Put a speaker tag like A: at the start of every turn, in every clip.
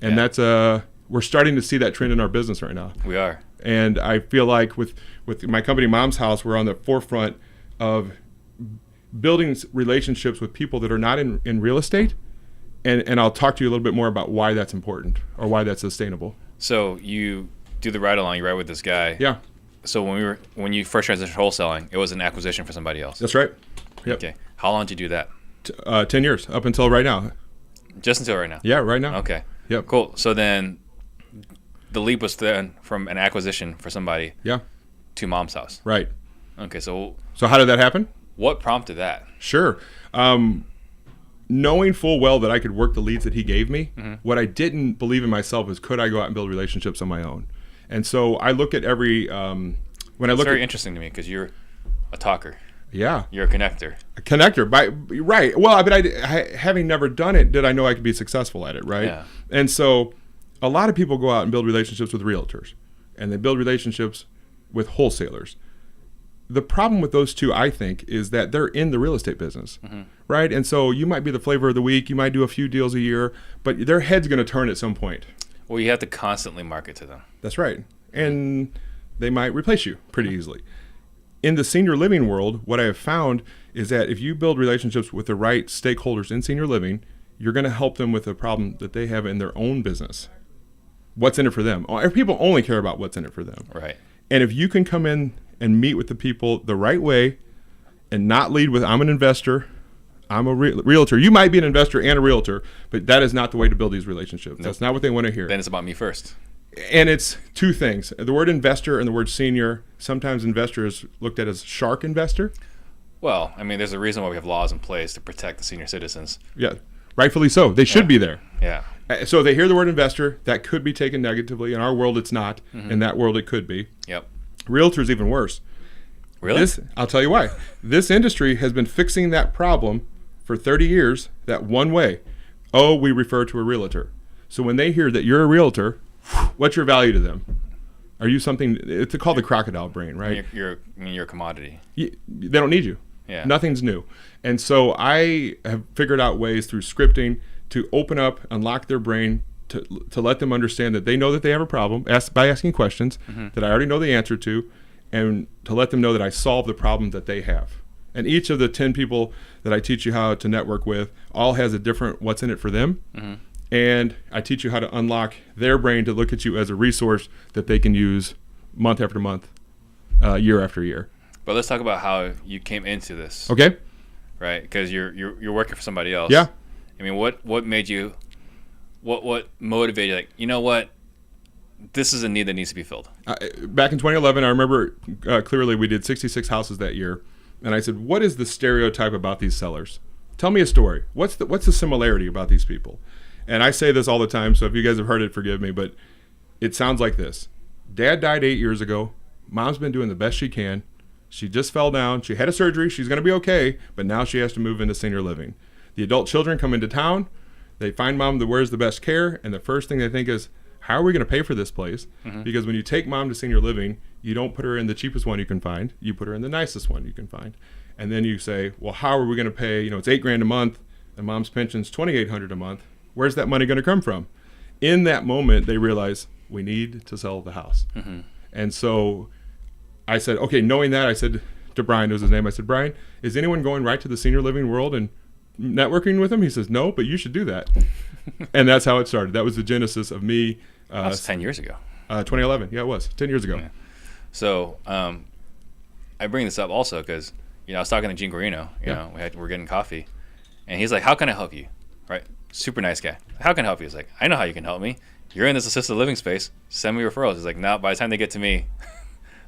A: And that's we're starting to see that trend in our business right now.
B: We are.
A: And I feel like with my company, Mom's House, we're on the forefront of building relationships with people that are not in real estate. And I'll talk to you a little bit more about why that's important or why that's sustainable.
B: So you do the ride along, you ride with this guy.
A: Yeah.
B: So when you first transitioned wholesaling, it was an acquisition for somebody else.
A: That's right. Yep.
B: Okay. How long did you do that?
A: 10 years, up until right now.
B: Just until right now?
A: Yeah, right now.
B: Okay.
A: Yep.
B: Cool. So then the leap was then from an acquisition for somebody to Mom's House.
A: Right.
B: Okay. So
A: how did that happen?
B: What prompted that?
A: Sure. Knowing full well that I could work the leads that he gave me, what I didn't believe in myself is, could I go out and build relationships on my own? And so I look at every
B: It's very interesting to me because you're a talker.
A: Yeah.
B: You're a connector.
A: A connector, right. Well, but having never done it, did I know I could be successful at it, right?
B: Yeah.
A: And so a lot of people go out and build relationships with realtors, and they build relationships with wholesalers. The problem with those two, I think, is that they're in the real estate business, right? And so you might be the flavor of the week, you might do a few deals a year, but their head's going to turn at some point.
B: Well, you have to constantly market to them.
A: That's right. And they might replace you pretty easily. In the senior living world, what I have found is that if you build relationships with the right stakeholders in senior living, you're going to help them with a problem that they have in their own business. What's in it for them? People only care about what's in it for them.
B: Right.
A: And if you can come in and meet with the people the right way and not lead with, I'm an investor, I'm a realtor. You might be an investor and a realtor, but that is not the way to build these relationships. Nope. That's not what they want to hear.
B: Then it's about me first.
A: And it's two things. The word investor and the word senior, sometimes investor is looked at as shark investor.
B: Well, I mean, there's a reason why we have laws in place to protect the senior citizens.
A: Yeah, rightfully so. They should be there.
B: Yeah.
A: So they hear the word investor, that could be taken negatively. In our world, it's not. In that world, it could be.
B: Yep.
A: Realtor's even worse.
B: Really?
A: I'll tell you why. This industry has been fixing that problem for 30 years that one way. Oh, we refer to a realtor. So when they hear that you're a realtor, what's your value to them? Are you something? It's called the crocodile brain, right?
B: You're a commodity.
A: They don't need you.
B: Yeah.
A: Nothing's new. And so I have figured out ways through scripting to open up, unlock their brain, to let them understand that they know that they have a problem by asking questions that I already know the answer to, and to let them know that I solve the problem that they have. And each of the 10 people that I teach you how to network with all has a different what's in it for them. And I teach you how to unlock their brain to look at you as a resource that they can use month after month, year after year.
B: But let's talk about how you came into this.
A: Okay.
B: Right, because you're working for somebody else.
A: Yeah.
B: I mean, what made you? What motivated you? Like, you know what? This is a need that needs to be filled.
A: Back in 2011, I remember clearly we did 66 houses that year, and I said, "What is the stereotype about these sellers? Tell me a story. What's the similarity about these people?" And I say this all the time, so if you guys have heard it, forgive me, but it sounds like this. Dad died 8 years ago. Mom's been doing the best she can. She just fell down. She had a surgery. She's going to be okay, but now she has to move into senior living. The adult children come into town. They find mom that wears the best care, and the first thing they think is, how are we going to pay for this place? Because when you take mom to senior living, you don't put her in the cheapest one you can find. You put her in the nicest one you can find. And then you say, well, how are we going to pay? It's $8,000 a month, and mom's pension's $2,800 a month. Where's that money going to come from? In that moment, they realize we need to sell the house. And so I said, okay, knowing that, I said to Brian, was his name, I said, Brian, is anyone going right to the senior living world and networking with him? He says, no, but you should do that. And that's how it started. That was the genesis of me.
B: That was 10 years ago.
A: 2011. Yeah, it was 10 years ago.
B: Yeah. So I bring this up also because, I was talking to Gene Guarino, we're getting coffee, and he's like, how can I help you? Right? Super nice guy. How can I help you? He's like, I know how you can help me. You're in this assisted living space. Send me referrals. He's like, no, by the time they get to me,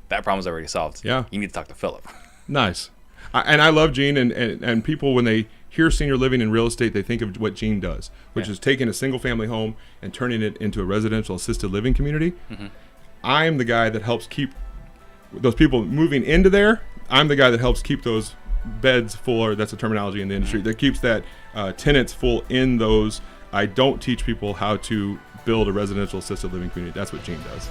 B: that problem's already solved.
A: Yeah.
B: You need to talk to Philip.
A: Nice. And I love Gene, and people, when they hear senior living and real estate, they think of what Gene does, which is taking a single family home and turning it into a residential assisted living community. I'm the guy that helps keep those people moving into there. I'm the guy that helps keep those beds full, or that's a terminology in the industry, that keeps that tenants full in those. I don't teach people how to build a residential assisted living community. That's what Gene does.